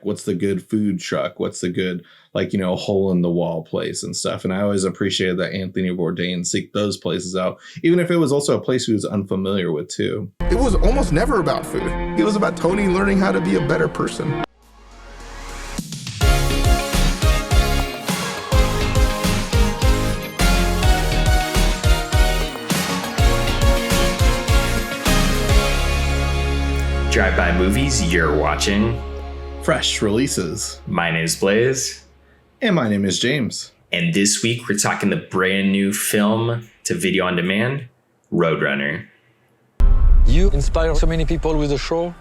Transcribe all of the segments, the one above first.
what's the good food truck? What's the good, hole in the wall place and stuff. And I always appreciated that Anthony Bourdain seeked those places out, even if it was also a place he was unfamiliar with too. It was almost never about food. It was about Tony learning how to be a better person. Drive-by movies, you're watching Fresh releases. My name is Blaze. And my name is James. And this week we're talking the brand new film to video on demand, Roadrunner. You inspire so many people with the show.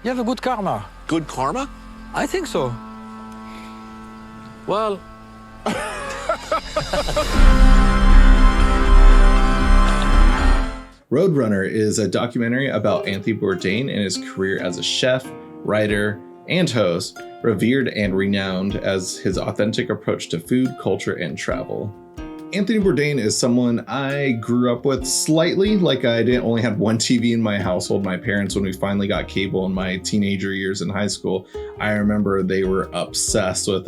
You have a good karma. Good karma? I think so. Well... Roadrunner is a documentary about Anthony Bourdain and his career as a chef, writer, and host, revered and renowned as his authentic approach to food, culture, and travel. Anthony Bourdain is someone I grew up with slightly. I didn't only have one TV in my household. My parents, when we finally got cable in my teenager years in high school, I remember they were obsessed with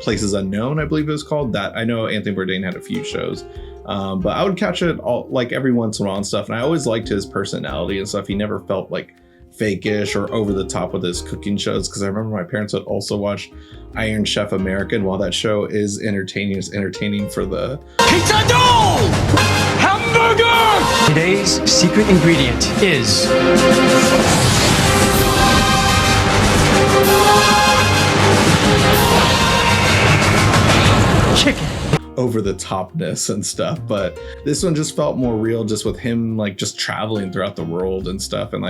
Places Unknown, I believe it was called. That I know Anthony Bourdain had a few shows. But I would catch it all every once in a while and stuff. And I always liked his personality and stuff. He never felt fake-ish or over the top with his cooking shows, because I remember my parents would also watch Iron Chef America, and while that show is entertaining, it's entertaining for the pizza dough! Hamburger! Today's secret ingredient is chicken. over the topness and stuff. But this one just felt more real, just with him just traveling throughout the world and stuff, and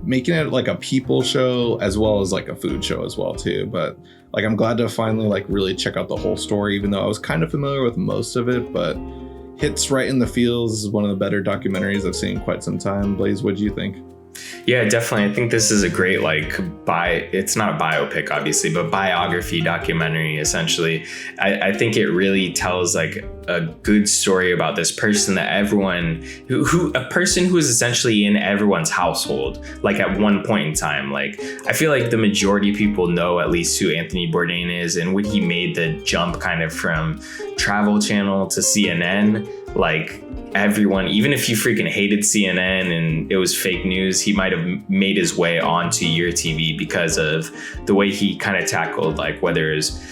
making it a people show as well as a food show as well too. But I'm glad to finally really check out the whole story, even though I was kind of familiar with most of it. But hits right in the feels. This is one of the better documentaries I've seen in quite some time. Blaze, what do you think? Yeah, definitely. I think this is a great it's not a biopic obviously, but biography documentary essentially. I think it really tells a good story about this person that everyone a person who is essentially in everyone's household at one point in time. I feel the majority of people know at least who Anthony Bourdain is, and when he made the jump kind of from Travel Channel to CNN, everyone, even if you freaking hated CNN and it was fake news, he might have made his way onto your TV because of the way he kind of tackled whether it's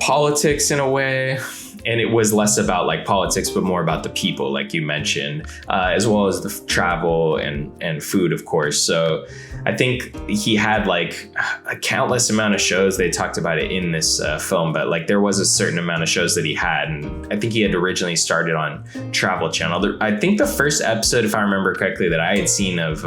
politics in a way. And it was less about politics, but more about the people, like you mentioned, as well as the travel and food, of course. So I think he had a countless amount of shows. They talked about it in this film, but there was a certain amount of shows that he had. And I think he had originally started on Travel Channel. I think the first episode, if I remember correctly, that I had seen of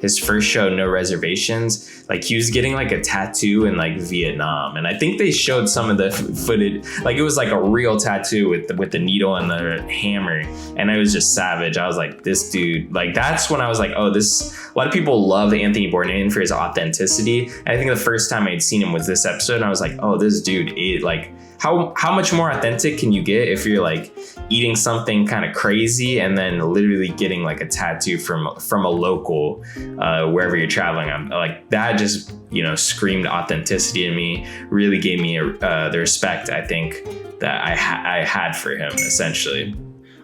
his first show, No Reservations, he was getting a tattoo in Vietnam. And I think they showed some of the footage, it was a real tattoo with the needle and the hammer, and it was just savage. I was this dude, that's when I was oh, this, a lot of people love Anthony Bourdain for his authenticity, and I think the first time I'd seen him was this episode, and I was oh, this dude is how much more authentic can you get if you're eating something kind of crazy and then literally getting a tattoo from a local wherever you're traveling. I'm that just screamed authenticity to me, really gave me the respect I think that I had for him essentially.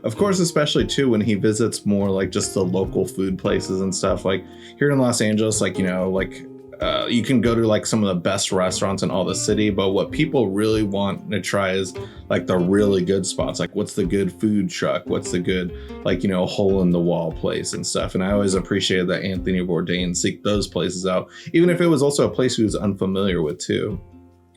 Of course, especially too when he visits more just the local food places and stuff. Here in Los Angeles, you can go to some of the best restaurants in all the city, but what people really want to try is the really good spots. What's the good food truck? What's the good hole in the wall place and stuff. And I always appreciated that Anthony Bourdain seeked those places out, even if it was also a place he was unfamiliar with too.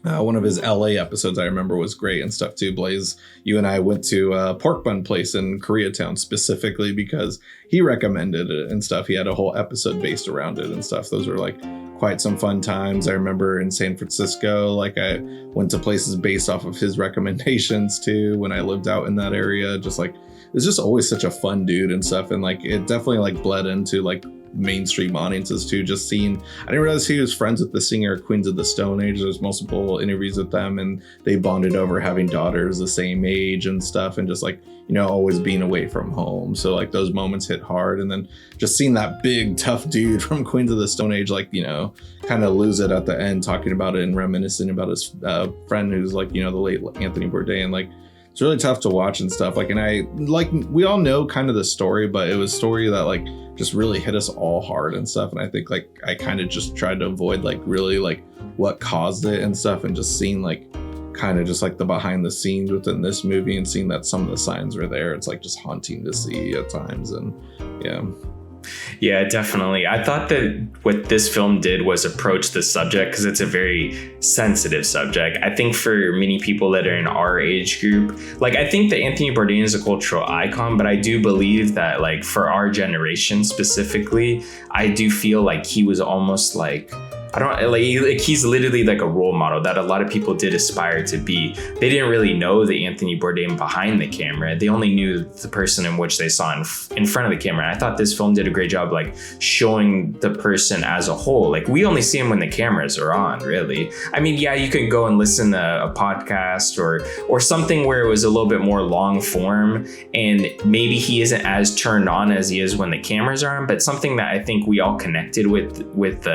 One of his LA episodes I remember was great and stuff too. Blaze, you and I went to a pork bun place in Koreatown specifically because he recommended it and stuff. He had a whole episode based around it and stuff. Those were quite some fun times. I remember in San Francisco, I went to places based off of his recommendations too when I lived out in that area. Just was just always such a fun dude and stuff. And like, it definitely like bled into like mainstream audiences too. Just seeing, I didn't realize he was friends with the singer Queens of the Stone Age. There's multiple interviews with them, and they bonded over having daughters the same age and stuff, and just like, you know, always being away from home. So like those moments hit hard. And then just seeing that big tough dude from Queens of the Stone Age, like, you know, kind of lose it at the end, talking about it and reminiscing about his friend who's like, you know, the late Anthony Bourdain. Like, it's really tough to watch and stuff. Like, and I like, we all know kind of the story, but it was a story that like just really hit us all hard and stuff. And I think like I kind of just tried to avoid like really like what caused it and stuff, and just seeing like kind of just like the behind the scenes within this movie and seeing that some of the signs were there. It's like just haunting to see at times. And yeah, definitely. I thought that what this film did was approach the subject, because it's a very sensitive subject. I think for many people that are in our age group, like, I think that Anthony Bourdain is a cultural icon, but I do believe that like for our generation specifically, I do feel like he was almost like, I don't like he's literally like a role model that a lot of people did aspire to be. They didn't really know the Anthony Bourdain behind the camera. They only knew the person in which they saw in front of the camera. And I thought this film did a great job like showing the person as a whole. Like, we only see him when the cameras are on, really. I mean, yeah, you could go and listen to a podcast or something where it was a little bit more long form, and maybe he isn't as turned on as he is when the cameras are on. But something that I think we all connected with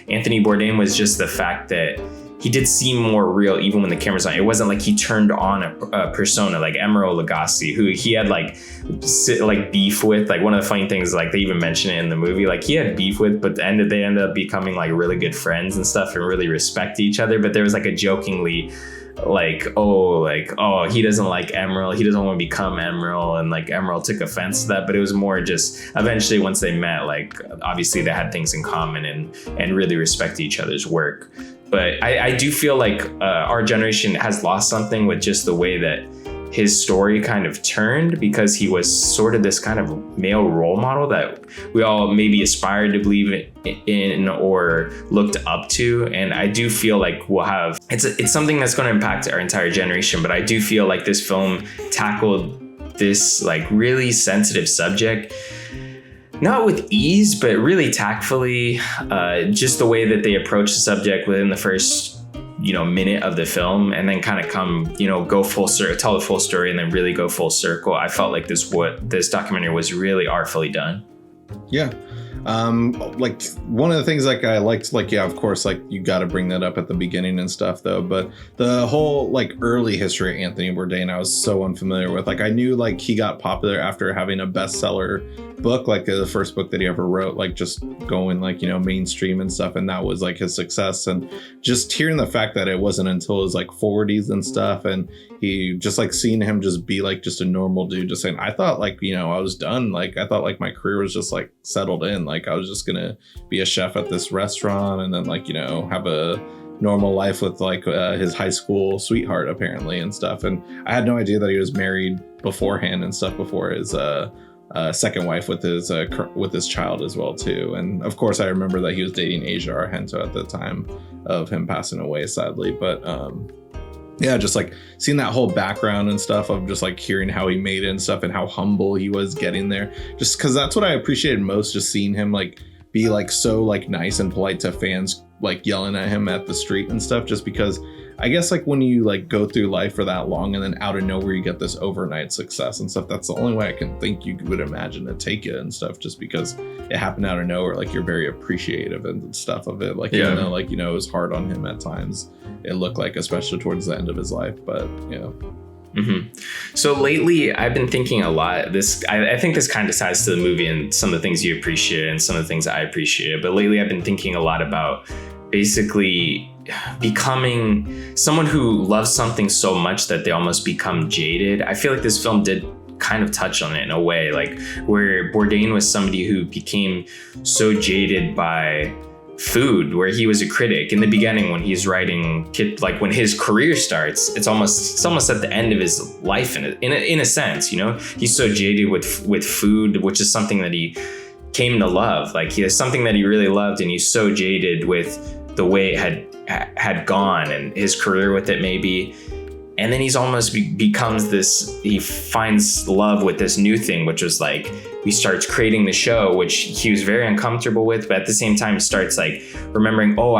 Anthony Bourdain was just the fact that he did seem more real even when the camera's on. It wasn't like he turned on a persona like Emeril Lagasse, who he had like beef with. Like, one of the funny things, like they even mention it in the movie, like he had beef with, but they ended up becoming like really good friends and stuff and really respect each other. But there was like a jokingly oh, he doesn't like Emeril, he doesn't want to become Emeril, and like Emeril took offense to that. But it was more just eventually once they met, like obviously they had things in common and really respect each other's work. But I do feel like our generation has lost something with just the way that his story kind of turned, because he was sort of this kind of male role model that we all maybe aspired to believe in or looked up to. And I do feel like we'll have, it's something that's going to impact our entire generation. But I do feel like this film tackled this like really sensitive subject, not with ease, but really tactfully. Just the way that they approach the subject within the first minute of the film, and then kind of go full circle, tell the full story, and then really go full circle. I felt like this documentary was really artfully done. Yeah. Like one of the things like I liked, like, yeah, of course, like you got to bring that up at the beginning and stuff though, but the whole like early history of Anthony Bourdain I was so unfamiliar with. Like, I knew like he got popular after having a bestseller book, like the first book that he ever wrote, like just going like, mainstream and stuff, and that was like his success. And just hearing the fact that it wasn't until his like 40s and stuff, and he just like seeing him just be like just a normal dude, just saying, I thought like, I was done, like I thought like my career was just like settled in, like I was just gonna be a chef at this restaurant and then like have a normal life with like his high school sweetheart apparently and stuff. And I had no idea that he was married beforehand and stuff, before his second wife with his child as well too. And of course I remember that he was dating Asia Argento at the time of him passing away, sadly. But yeah, just like seeing that whole background and stuff of just like hearing how he made it and stuff, and how humble he was getting there, just because that's what I appreciated most, just seeing him like be like so like nice and polite to fans like yelling at him at the street and stuff, just because I guess like when you like go through life for that long and then out of nowhere you get this overnight success and stuff, that's the only way I can think you would imagine to take it and stuff, just because it happened out of nowhere. Like, you're very appreciative and stuff of it, like, even though like it was hard on him at times, it looked like, especially towards the end of his life. But Mm-hmm. So lately I've been thinking a lot, I think this kind of ties to the movie and some of the things you appreciate and some of the things I appreciate, but lately I've been thinking a lot about basically becoming someone who loves something so much that they almost become jaded. I feel like this film did kind of touch on it in a way, like where Bourdain was somebody who became so jaded by food, where he was a critic in the beginning when he's writing, like when his career starts, it's almost at the end of his life in a sense, he's so jaded with food, which is something that he came to love. Like, he has something that he really loved, and he's so jaded with the way it had gone and his career with it maybe. And then he's almost becomes this, he finds love with this new thing, which was like, he starts creating the show, which he was very uncomfortable with, but at the same time starts like remembering, oh,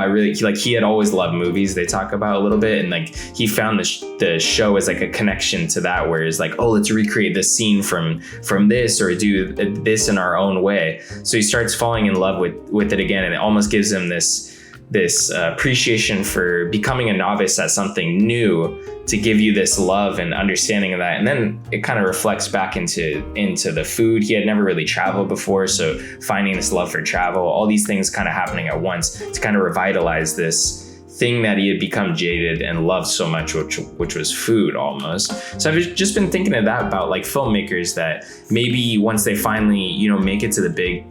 he had always loved movies, they talk about a little bit. And like, he found the show as like a connection to that, where it's like, oh, let's recreate this scene from this, or do this in our own way. So he starts falling in love with it again. And it almost gives him this appreciation for becoming a novice at something new, to give you this love and understanding of that. And then it kind of reflects back into the food. He had never really traveled before, so finding this love for travel, all these things kind of happening at once to kind of revitalize this thing that he had become jaded and loved so much, which was food almost. So I've just been thinking of that about like filmmakers, that maybe once they finally, make it to the big,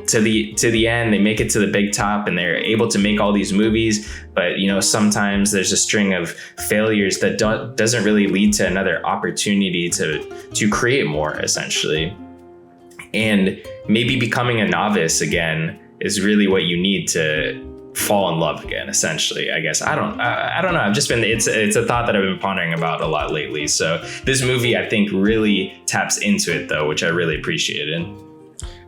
to the end, they make it to the big top and they're able to make all these movies, but sometimes there's a string of failures that doesn't really lead to another opportunity to create more, essentially. And maybe becoming a novice again is really what you need to fall in love again, essentially, I guess. I don't know. I've just been, it's a thought that I've been pondering about a lot lately. So this movie, I think, really taps into it though, which I really appreciated.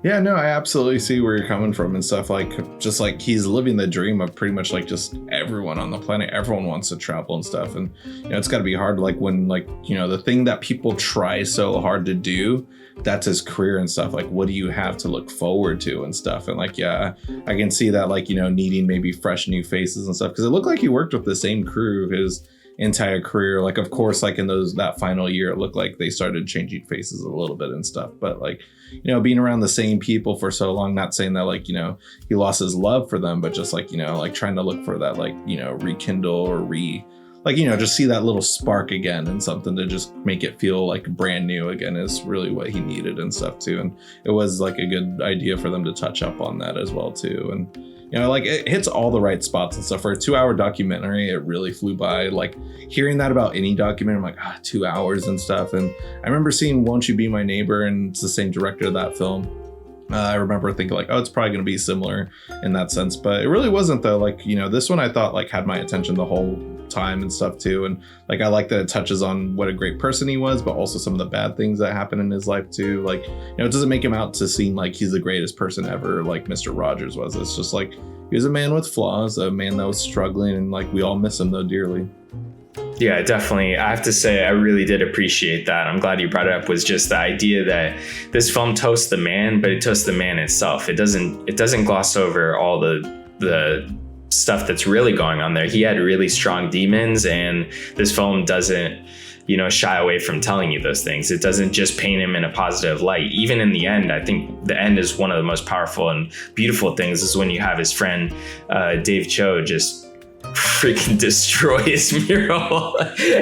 Yeah, no, I absolutely see where you're coming from and stuff. Like, just like he's living the dream of pretty much like just everyone on the planet. Everyone wants to travel and stuff. And, it's got to be hard. Like when, the thing that people try so hard to do, that's his career and stuff. Like, what do you have to look forward to and stuff? And like, yeah, I can see that, like, needing maybe fresh new faces and stuff. Cause it looked like he worked with the same crew his entire career. Like, of course, like in that final year, it looked like they started changing faces a little bit and stuff, but like, being around the same people for so long, not saying that like, he lost his love for them, but just like, like trying to look for that, like, rekindle or just see that little spark again and something to just make it feel like brand new again is really what he needed and stuff too. And it was like a good idea for them to touch up on that as well too. And like it hits all the right spots and stuff. For a 2-hour documentary, it really flew by. Like hearing that about any documentary, I'm like, 2 hours and stuff. And I remember seeing Won't You Be My Neighbor, and it's the same director of that film. I remember thinking like, it's probably going to be similar in that sense, but it really wasn't though. Like, this one I thought like had my attention the whole time and stuff too. And like, I like that it touches on what a great person he was, but also some of the bad things that happened in his life too. Like, it doesn't make him out to seem like he's the greatest person ever, like Mr. Rogers was. It's just like, he was a man with flaws, a man that was struggling, and like, we all miss him though dearly. Yeah, definitely. I have to say, I really did appreciate that. I'm glad you brought it up, was just the idea that this film toasts the man, but it toasts the man itself. It doesn't gloss over all the stuff that's really going on there. He had really strong demons, and this film doesn't, shy away from telling you those things. It doesn't just paint him in a positive light. Even in the end, I think the end is one of the most powerful and beautiful things, is when you have his friend, Dave Cho, just freaking destroy his mural,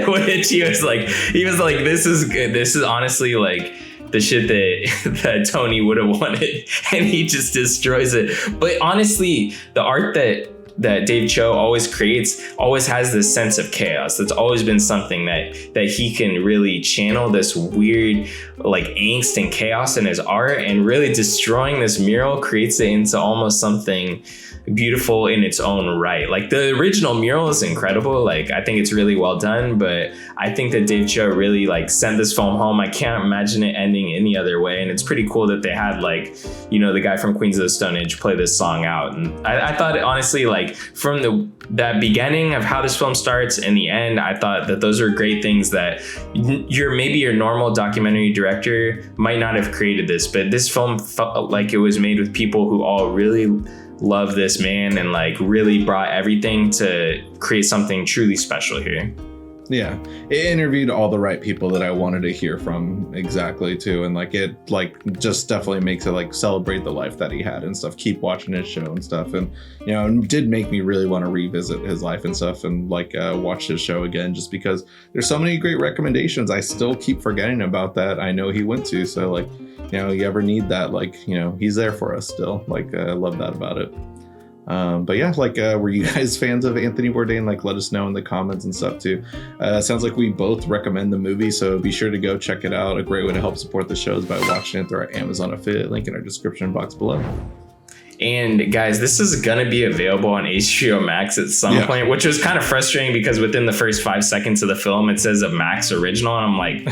which he was like, this is good. This is honestly like the shit that Tony would have wanted, and he just destroys it. But honestly, the art that Dave Cho always creates always has this sense of chaos. That's always been something that he can really channel, this weird like angst and chaos in his art, and really destroying this mural creates it into almost something beautiful in its own right. Like the original mural is incredible. Like I think it's really well done, but I think that Dave Cho really like sent this film home. I can't imagine it ending any other way. And it's pretty cool that they had like, the guy from Queens of the Stone Age play this song out. And I thought honestly, like from that beginning of how this film starts and the end, I thought that those are great things that maybe your normal documentary director might not have created this, but this film felt like it was made with people who all really love this man and like really brought everything to create something truly special here. Yeah, it interviewed all the right people that I wanted to hear from exactly too, and like it like just definitely makes it like celebrate the life that he had and stuff. Keep watching his show and stuff, and it did make me really want to revisit his life and stuff and like watch his show again, just because there's so many great recommendations. I still keep forgetting about that I know he went to, so like you ever need that, like he's there for us still. Like I love that about it. But yeah, like were you guys fans of Anthony Bourdain? Like let us know in the comments and stuff too. Sounds like we both recommend the movie, so be sure to go check it out. A great way to help support the show is by watching it through our Amazon affiliate link in our description box below. And guys, this is going to be available on HBO Max at some point, which was kind of frustrating because within the first 5 seconds of the film, it says a Max original. And I'm like,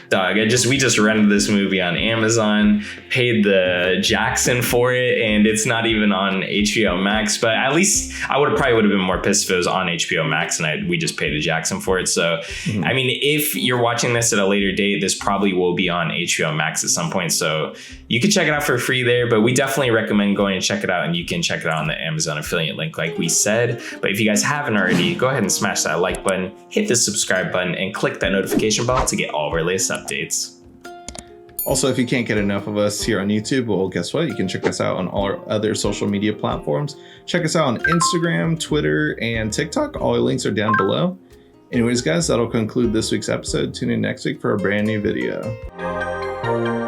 dog, we just rented this movie on Amazon, paid the Jackson for it, and it's not even on HBO Max. But at least I probably would have been more pissed if it was on HBO Max and we just paid the Jackson for it. So, I mean, if you're watching this at a later date, this probably will be on HBO Max at some point. So you can check it out for free there, but we definitely recommend going and check it out, and you can check it out on the Amazon affiliate link like we said. But if you guys haven't already, go ahead and smash that like button, hit the subscribe button, and click that notification bell to get all of our latest updates. Also, if you can't get enough of us here on YouTube, well, guess what? You can check us out on all our other social media platforms. Check us out on Instagram, Twitter, and TikTok. All our links are down below. Anyways, guys, that'll conclude this week's episode. Tune in next week for a brand new video.